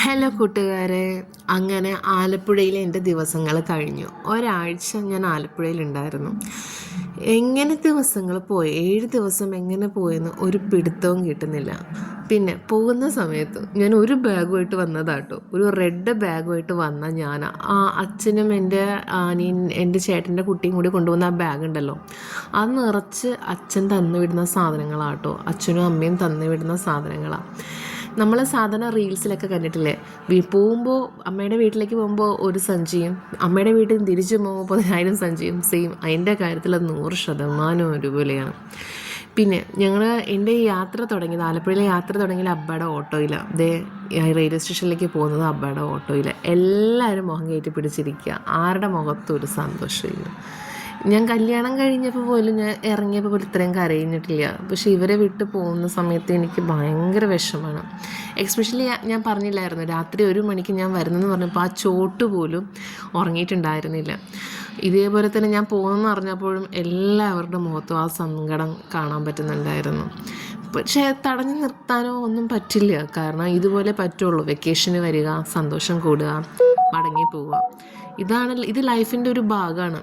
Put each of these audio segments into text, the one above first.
Hello കൂട്ടുകാരെ, അങ്ങനെ ആലപ്പുഴയിലെ എൻ്റെ ദിവസങ്ങൾ കഴിഞ്ഞു. ഒരാഴ്ച ഞാൻ ആലപ്പുഴയിലുണ്ടായിരുന്നു. എങ്ങനെ ദിവസങ്ങൾ പോയി, 7 ദിവസം എങ്ങനെ പോയെന്ന് ഒരു പിടുത്തവും കിട്ടുന്നില്ല. പിന്നെ പോകുന്ന സമയത്ത് ഞാൻ ഒരു ബാഗുമായിട്ട് വന്നതാട്ടോ, ഒരു റെഡ് ബാഗുമായിട്ട് വന്ന ഞാൻ അച്ഛനും എൻ്റെ എൻ്റെ ചേട്ടൻ്റെ കുട്ടിയും കൂടി കൊണ്ടുവന്ന ആ ബാഗ് ഉണ്ടല്ലോ, അത് നിറച്ച് അച്ഛൻ തന്നു വിടുന്ന സാധനങ്ങളാട്ടോ, അച്ഛനും അമ്മയും തന്നു വിടുന്ന സാധനങ്ങളാണ്. നമ്മൾ സാധാരണ റീൽസിലൊക്കെ കണ്ടിട്ടില്ലേ, പോകുമ്പോൾ അമ്മയുടെ വീട്ടിലേക്ക് പോകുമ്പോൾ ഒരു സഞ്ചിയും അമ്മയുടെ വീട്ടിൽ നിന്ന് തിരിച്ചു പോകുമ്പോൾ 1000 സഞ്ചിയും സെയിം. അതിൻ്റെ കാര്യത്തിൽ അത് 100% ഒരുപോലെയാണ്. പിന്നെ എൻ്റെ യാത്ര തുടങ്ങിയത്, ആലപ്പുഴയിലെ യാത്ര തുടങ്ങിയത് അബ്ബയുടെ ഓട്ടോയിലാണ്. റെയിൽവേ സ്റ്റേഷനിലേക്ക് പോകുന്നത് അബ്ബയുടെ ഓട്ടോയിൽ. എല്ലാവരും മുഖം കയറ്റി പിടിച്ചിരിക്കുക, ആരുടെ മുഖത്തും ഒരു സന്തോഷമില്ല. ഞാൻ കല്യാണം കഴിഞ്ഞപ്പോൾ പോലും ഞാൻ ഇറങ്ങിയപ്പോൾ പോലും ഇത്രയും കരഞ്ഞിട്ടില്ല. പക്ഷെ ഇവരെ വിട്ട് പോകുന്ന സമയത്ത് എനിക്ക് ഭയങ്കര വിഷമമാണ്. എക്സ്പെഷ്യലി ഞാൻ പറഞ്ഞില്ലായിരുന്നു, രാത്രി 1 മണിക്ക് ഞാൻ വരുന്നതെന്ന് പറഞ്ഞപ്പോൾ ആ ചോട്ട് പോലും ഉറങ്ങിയിട്ടുണ്ടായിരുന്നില്ല. ഇതേപോലെ തന്നെ ഞാൻ പോകുന്നതെന്ന് അറിഞ്ഞപ്പോഴും എല്ലാവരുടെ മുഖത്തും ആ സങ്കടം കാണാൻ പറ്റുന്നുണ്ടായിരുന്നു. പക്ഷേ തടഞ്ഞു നിർത്താനോ ഒന്നും പറ്റില്ല, കാരണം ഇതുപോലെ പറ്റുള്ളൂ. വെക്കേഷന് വരിക, സന്തോഷം കൂടുക, മടങ്ങി പോവുക. ഇത് ലൈഫിൻ്റെ ഒരു ഭാഗമാണ്.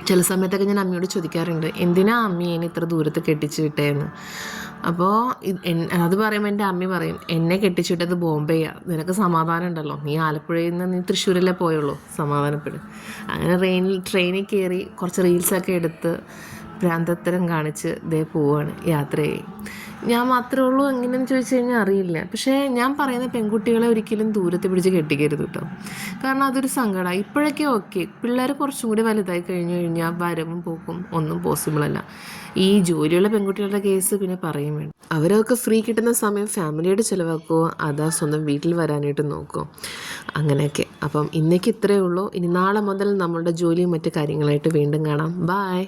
ചില സമയത്തൊക്കെ ഞാൻ അമ്മയോട് ചോദിക്കാറുണ്ട്, എന്തിനാ അമ്മയെ ഇത്ര ദൂരത്ത് കെട്ടിച്ച് വിട്ടേന്ന്. അപ്പോൾ അത് പറയുമ്പോൾ എൻ്റെ അമ്മ പറയും, എന്നെ കെട്ടിച്ചിട്ടത് ബോംബെയാണ്, നിനക്ക് സമാധാനം ഉണ്ടല്ലോ, നീ ആലപ്പുഴയിൽ നിന്ന് നീ തൃശ്ശൂരല്ലേ പോയുള്ളൂ, സമാധാനപ്പെടും. അങ്ങനെ ട്രെയിനിൽ കയറി കുറച്ച് റീൽസൊക്കെ എടുത്ത് ഭ്രാന്തത്തരം കാണിച്ച് പോവുകയാണ്, യാത്രയായി. ഞാൻ മാത്രമേ ഉള്ളൂ എങ്ങനെയെന്ന് ചോദിച്ചു കഴിഞ്ഞാൽ അറിയില്ല. പക്ഷേ ഞാൻ പറയുന്ന പെൺകുട്ടികളെ ഒരിക്കലും ദൂരത്ത് പിടിച്ച് കെട്ടിക്കരുത് കേട്ടോ, കാരണം അതൊരു സങ്കടമാണ്. ഇപ്പോഴൊക്കെ ഓക്കെ, പിള്ളേർ കുറച്ചും കൂടി വലുതായി കഴിഞ്ഞാൽ വരവും പോക്കും ഒന്നും പോസിബിളല്ല. ഈ ജോലിയുള്ള പെൺകുട്ടികളുടെ കേസ് പിന്നെ പറയും വേണം. അവരൊക്കെ ഫ്രീ കിട്ടുന്ന സമയം ഫാമിലിയോട് ചിലവാക്കുമോ, അതാ സ്വന്തം വീട്ടിൽ വരാനായിട്ട് നോക്കുമോ, അങ്ങനെയൊക്കെ. അപ്പം ഇന്നേക്ക് ഇത്രയേ ഉള്ളൂ. ഇനി നാളെ മുതൽ നമ്മളുടെ ജോലിയും മറ്റു കാര്യങ്ങളായിട്ട് വീണ്ടും കാണാം. ബായ്.